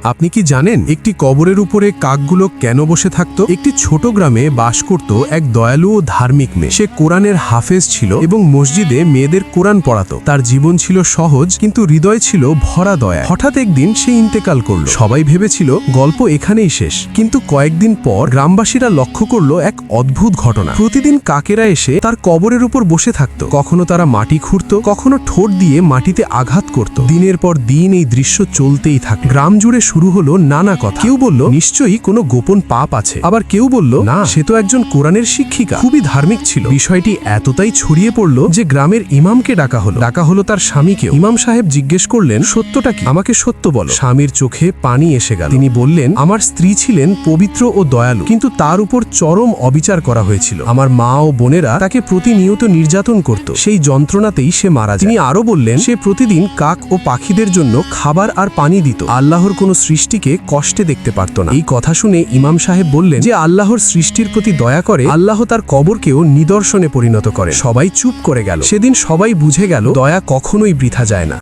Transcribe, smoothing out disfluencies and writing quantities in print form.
আপনি কি জানেন একটি কবরের উপরে কাকগুলো কেন বসে থাকতো? একটি ছোট গ্রামে বাস করত এক দয়ালু ও ধার্মিক মেয়ে। সে কোরআনের হাফেজ ছিল এবং মসজিদে মেয়েদের কোরআন পড়াতো। তার জীবন ছিল সহজ, কিন্তু হৃদয় ছিল ভরা দয়া। হঠাৎ একদিন সে ইন্তেকাল করল। সবাই ভেবেছিল গল্প এখানেই শেষ, কিন্তু কয়েকদিন পর গ্রামবাসীরা লক্ষ্য করল এক অদ্ভুত ঘটনা। প্রতিদিন কাকেরা এসে তার কবরের উপর বসে থাকত। কখনো তারা মাটি খুঁড়ত, কখনো ঠোঁট দিয়ে মাটিতে আঘাত করত। দিনের পর দিন এই দৃশ্য চলতেই থাকল। গ্রাম জুড়ে শুরু হলো নানা কথা। কেউ বলল নিশ্চয়ই কোনো গোপন পাপ আছে, আবার কেউ বলল না, সে তো একজন কোরআনের শিক্ষিকা, খুবই ধার্মিক ছিল। বিষয়টি এতটাই ছড়িয়ে পড়ল যে গ্রামের ইমামকে ডাকা হলো তার স্বামীকেও। ইমাম সাহেব জিজ্ঞেস করলেন, সত্যটা কি? আমাকে সত্য বলো। স্বামীর চোখে পানি এসে গেল। তিনি বললেন, আমার স্ত্রী ছিলেন পবিত্র ও দয়ালু, কিন্তু তার উপর চরম অবিচার করা হয়েছিল। আমার মা ও বোনেরা তাকে প্রতিনিয়ত নির্যাতন করত। সেই যন্ত্রণাতেই সে মারা যায়। তিনি আরো বললেন, সে প্রতিদিন কাক ও পাখিদের জন্য খাবার আর পানি দিত। আল্লাহর কোনো সৃষ্টিকে কষ্টে দেখতে পারত না। এই কথা শুনে ইমাম সাহেব বললেন, যে আল্লাহর সৃষ্টির প্রতি দয়া করে, আল্লাহ তার কবরকেও নিদর্শনে পরিণত করে। সবাই চুপ করে গেল। সেদিন সবাই বুঝে গেল, দয়া কখনোই বৃথা যায় না।